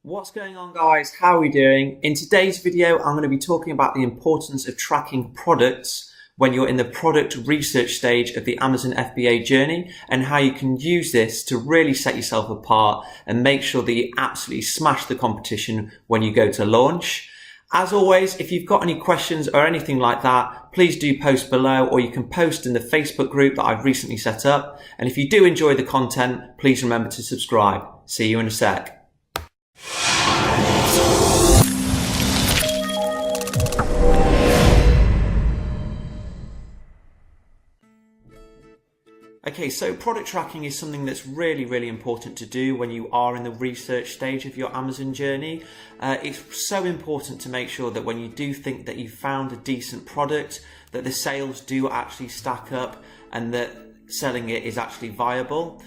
What's going on, guys? How are we doing? In today's video, I'm going to be talking about the importance of tracking products when you're in the product research stage of the Amazon FBA journey, and how you can use this to really set yourself apart and make sure that you absolutely smash the competition when you go to launch. As always, if you've got any questions or anything like that, please do post below, or you can post in the Facebook group that I've recently set up. And if you do enjoy the content, please remember to subscribe. See you in a sec. Okay, so product tracking is something that's really important to do when you are in the research stage of your Amazon journey. It's so important to make sure that when you do think that you've found a decent product, that the sales do actually stack up and that selling it is actually viable.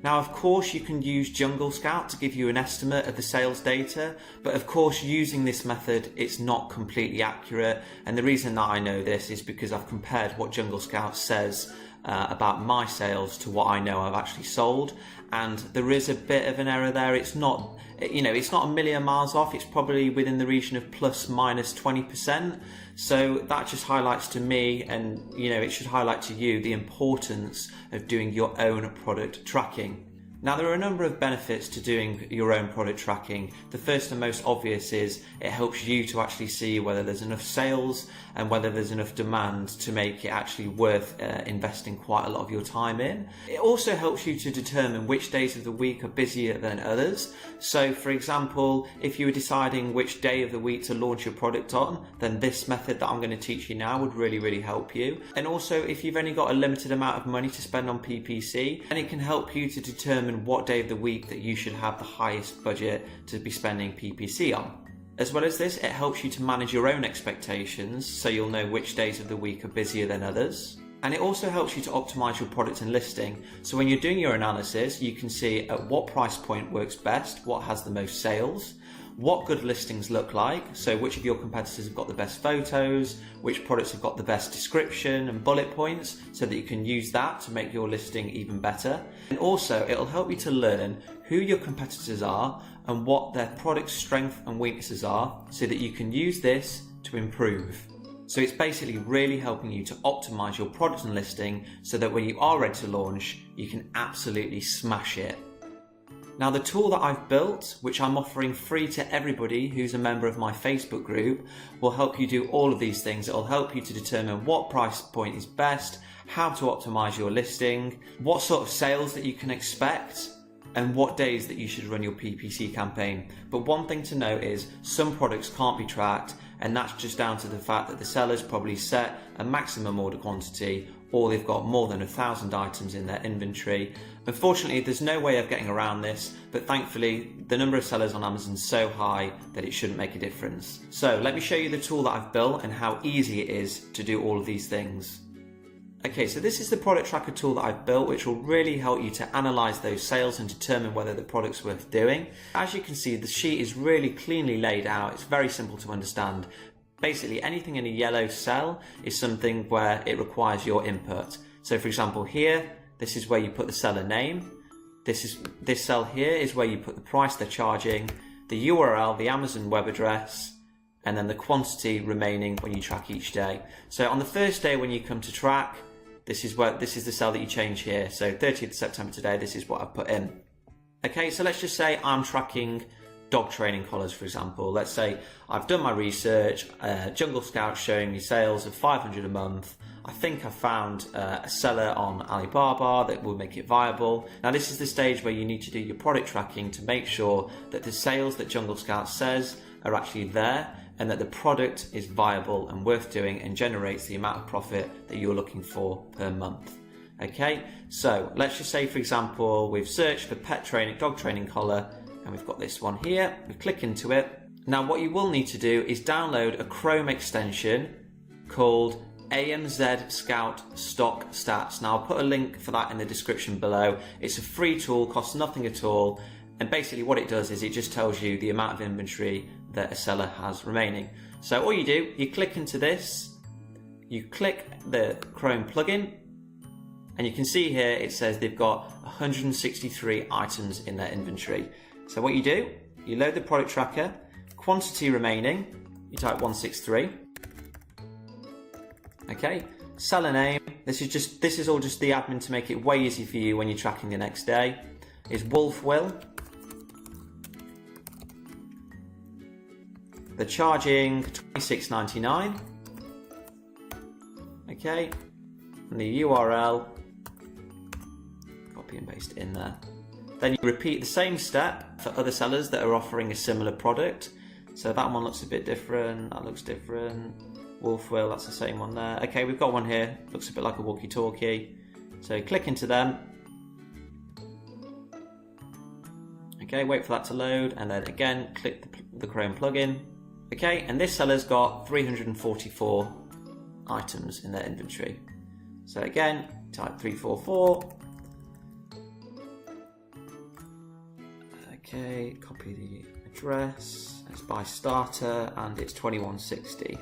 Now, of course, you can use Jungle Scout to give you an estimate of the sales data, but of course, using this method, it's not completely accurate. And the reason that I know this is because I've compared what Jungle Scout says about my sales to what I know I've actually sold, and there is a bit of an error there. It's not, it's not a million miles off. It's probably within the region of plus minus 20%. So that just highlights to me, and it should highlight to you, the importance of doing your own product tracking. Now, there are a number of benefits to doing your own product tracking. The first and most obvious is it helps you to actually see whether there's enough sales and whether there's enough demand to make it actually worth investing quite a lot of your time in. It also helps you to determine which days of the week are busier than others. So, for example, if you were deciding which day of the week to launch your product on, then this method that I'm going to teach you now would really help you. And also, if you've only got a limited amount of money to spend on PPC, then it can help you to determine what day of the week that you should have the highest budget to be spending PPC on. As well as this, it helps you to manage your own expectations, so you'll know which days of the week are busier than others. And it also helps you to optimize your product and listing. So when you're doing your analysis, you can see at what price point works best, what has the most sales, what good listings look like, so which of your competitors have got the best photos, which products have got the best description and bullet points, so that you can use that to make your listing even better. And also, it'll help you to learn who your competitors are and what their product strengths and weaknesses are, so that you can use this to improve. So it's basically really helping you to optimize your product and listing, so that when you are ready to launch, you can absolutely smash it. Now, the tool that I've built, which I'm offering free to everybody who's a member of my Facebook group, will help you do all of these things. It'll help you to determine what price point is best, how to optimize your listing, what sort of sales that you can expect, and what days that you should run your PPC campaign. But one thing to note is some products can't be tracked, and that's just down to the fact that the sellers probably set a maximum order quantity, or they've got more than 1,000 items in their inventory. Unfortunately, there's no way of getting around this, but thankfully the number of sellers on Amazon is so high that it shouldn't make a difference. So let me show you the tool that I've built and how easy it is to do all of these things. Okay, so this is the product tracker tool that I've built, which will really help you to analyze those sales and determine whether the product's worth doing. As you can see, the sheet is really cleanly laid out. It's very simple to understand. Basically, anything in a yellow cell is something where it requires your input. So for example, here, this is where you put the seller name. This cell here is where you put the price they're charging, the URL, the Amazon web address, and then the quantity remaining when you track each day. So on the first day when you come to track, this is the cell that you change here. So 30th of September today, this is what I've put in. Okay, so let's just say I'm tracking dog training collars, for example. Let's say I've done my research, Jungle Scout showing me sales of 500 a month. I think I've found a seller on Alibaba that will make it viable. Now, this is the stage where you need to do your product tracking to make sure that the sales that Jungle Scout says are actually there, and that the product is viable and worth doing and generates the amount of profit that you're looking for per month. Okay, so let's just say, for example, we've searched for dog training collar, and we've got this one here. We click into it. Now, what you will need to do is download a Chrome extension called AMZ Scout Stock Stats. Now, I'll put a link for that in the description below. It's a free tool, costs nothing at all. And basically what it does is it just tells you the amount of inventory that a seller has remaining. So all you do, you click into this, you click the Chrome plugin, and you can see here it says they've got 163 items in their inventory. So what you do, you load the product tracker, quantity remaining, you type 163. Okay, seller name, this is all just the admin to make it way easy for you when you're tracking the next day, is Wolf Will. They're charging $26.99. Okay, and the URL, copy and paste in there. Then you repeat the same step for other sellers that are offering a similar product. So that one looks a bit different, that looks different. Wolf Will, that's the same one there. Okay, we've got one here, looks a bit like a walkie-talkie. So click into them. Okay, wait for that to load, and then again, click the Chrome plugin. Okay, and this seller's got 344 items in their inventory. So again, type 344. Okay, copy the address. It's by starter and it's 2160.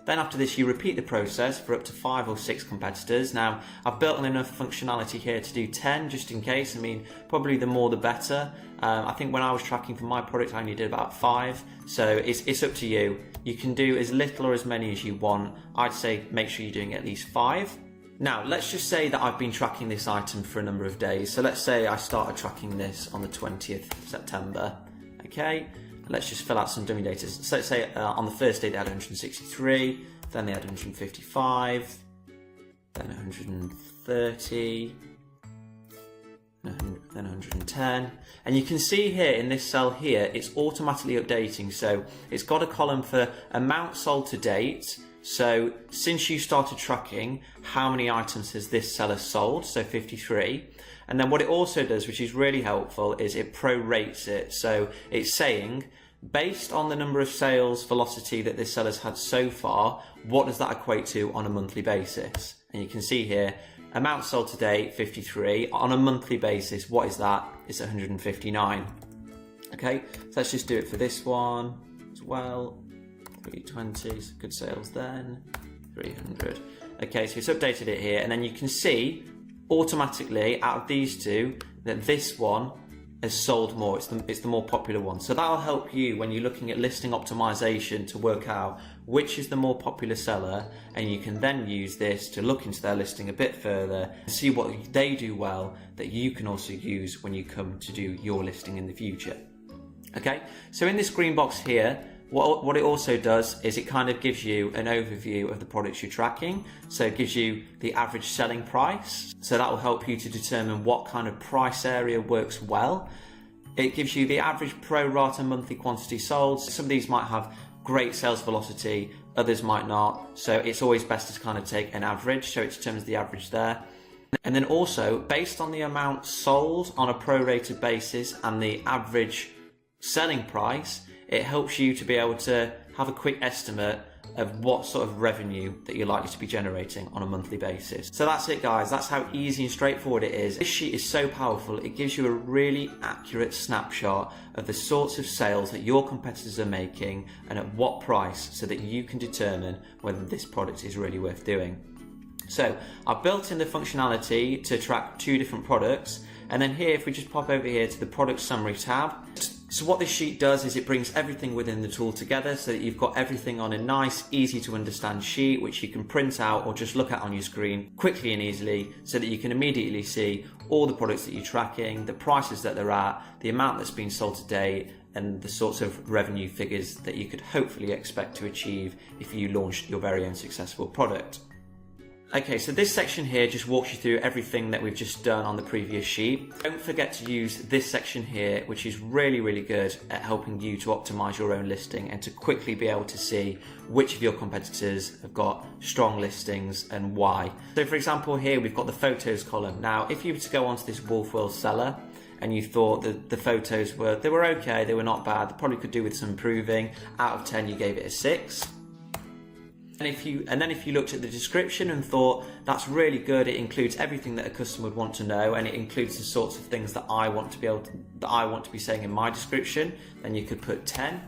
Then after this, you repeat the process for up to 5 or 6 competitors. Now, I've built in enough functionality here to do 10 just in case. I mean, probably the more the better. I think when I was tracking for my product, I only did about 5. So it's up to you. You can do as little or as many as you want. I'd say make sure you're doing at least 5. Now, let's just say that I've been tracking this item for a number of days. So let's say I started tracking this on the 20th of September. Okay. Let's just fill out some dummy data. So let's say on the first day they had 163, then they had 155, then 130, then 110. And you can see here in this cell here, it's automatically updating. So it's got a column for amount sold to date. So since you started tracking, how many items has this seller sold? So 53. And then what it also does, which is really helpful, is it prorates it. So it's saying, based on the number of sales velocity that this seller's had so far, what does that equate to on a monthly basis? And you can see here, amount sold to date, 53. On a monthly basis, what is that? It's 159. Okay, so let's just do it for this one as well. 320, so good sales then. 300. Okay, so it's updated it here, and then you can see automatically out of these two that this one has sold more. It's the more popular one. So that'll help you when you're looking at listing optimization to work out which is the more popular seller, and you can then use this to look into their listing a bit further and see what they do well that you can also use when you come to do your listing in the future. Okay, so in this green box here, what it also does is it kind of gives you an overview of the products you're tracking. So it gives you the average selling price. So that will help you to determine what kind of price area works well. It gives you the average pro rata monthly quantity sold. Some of these might have great sales velocity, others might not. So it's always best to kind of take an average. So it determines the average there. And then also based on the amount sold on a prorated basis and the average selling price, it helps you to be able to have a quick estimate of what sort of revenue that you're likely to be generating on a monthly basis. So that's it, guys. That's how easy and straightforward it is. This sheet is so powerful. It gives you a really accurate snapshot of the sorts of sales that your competitors are making and at what price, so that you can determine whether this product is really worth doing. So I've built in the functionality to track 2 different products. And then here, if we just pop over here to the product summary tab. So what this sheet does is it brings everything within the tool together so that you've got everything on a nice, easy to understand sheet, which you can print out or just look at on your screen quickly and easily, so that you can immediately see all the products that you're tracking, the prices that they're at, the amount that's been sold to date, and the sorts of revenue figures that you could hopefully expect to achieve if you launched your very own successful product. Okay, so this section here just walks you through everything that we've just done on the previous sheet. Don't forget to use this section here, which is really, really good at helping you to optimize your own listing and to quickly be able to see which of your competitors have got strong listings and why. So for example, here we've got the photos column. Now, if you were to go onto this Wolf Will seller and you thought that the photos were okay, they were not bad, they probably could do with some improving. Out of 10, you gave it a 6. And then if you looked at the description and thought that's really good, it includes everything that a customer would want to know, and it includes the sorts of things that I want to be saying in my description, then you could put 10.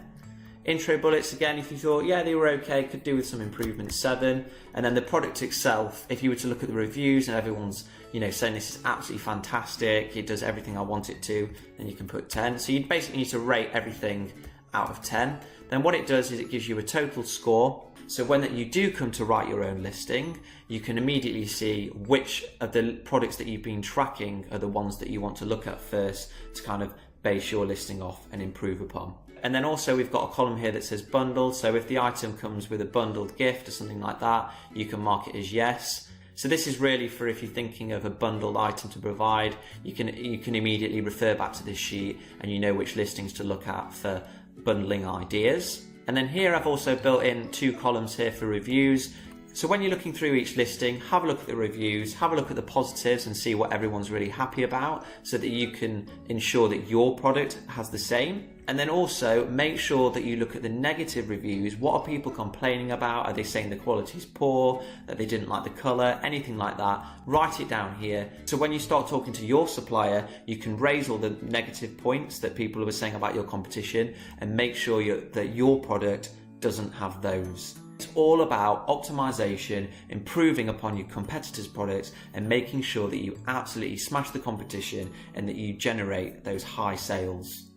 Intro bullets, again, if you thought, yeah, they were okay, could do with some improvement, 7. And then the product itself, if you were to look at the reviews and everyone's, saying this is absolutely fantastic, it does everything I want it to, then you can put 10. So you basically need to rate everything out of 10. Then what it does is it gives you a total score. So when you do come to write your own listing, you can immediately see which of the products that you've been tracking are the ones that you want to look at first to kind of base your listing off and improve upon. And then also we've got a column here that says bundled. So if the item comes with a bundled gift or something like that, you can mark it as yes. So this is really for if you're thinking of a bundled item to provide, you can immediately refer back to this sheet and you know which listings to look at for bundling ideas. And then here I've also built in 2 columns here for reviews. So when you're looking through each listing, have a look at the reviews, have a look at the positives and see what everyone's really happy about so that you can ensure that your product has the same. And then also make sure that you look at the negative reviews. What are people complaining about? Are they saying the quality is poor, that they didn't like the color, anything like that? Write it down here. So when you start talking to your supplier, you can raise all the negative points that people are saying about your competition and make sure that your product doesn't have those. It's all about optimization, improving upon your competitors' products and making sure that you absolutely smash the competition and that you generate those high sales.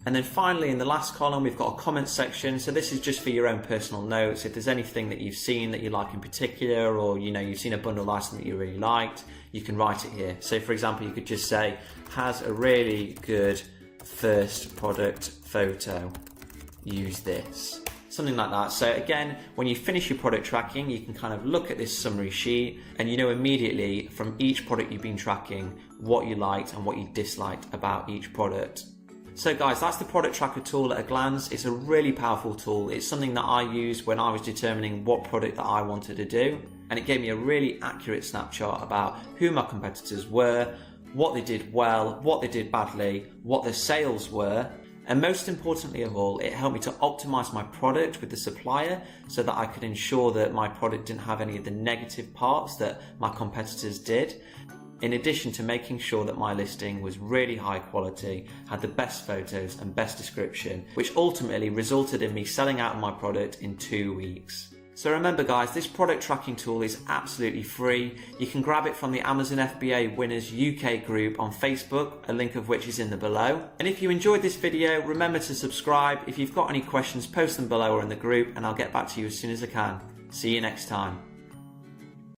And then finally in the last column we've got a comment section. So this is just for your own personal notes. If there's anything that you've seen that you like in particular, or you've seen a bundle item that you really liked, you can write it here. So for example, you could just say, has a really good first product photo, use this. Something like that. So again, when you finish your product tracking, you can kind of look at this summary sheet and you know immediately from each product you've been tracking what you liked and what you disliked about each product. So guys, that's the product tracker tool at a glance. It's a really powerful tool. It's something that I used when I was determining what product that I wanted to do. And it gave me a really accurate snapshot about who my competitors were, what they did well, what they did badly, what their sales were. And most importantly of all, it helped me to optimize my product with the supplier so that I could ensure that my product didn't have any of the negative parts that my competitors did. In addition to making sure that my listing was really high quality, had the best photos and best description, which ultimately resulted in me selling out of my product in 2 weeks. So remember guys, this product tracking tool is absolutely free. You can grab it from the Amazon FBA Winners UK group on Facebook, a link of which is in the below. And if you enjoyed this video, remember to subscribe. If you've got any questions, post them below or in the group and I'll get back to you as soon as I can. See you next time.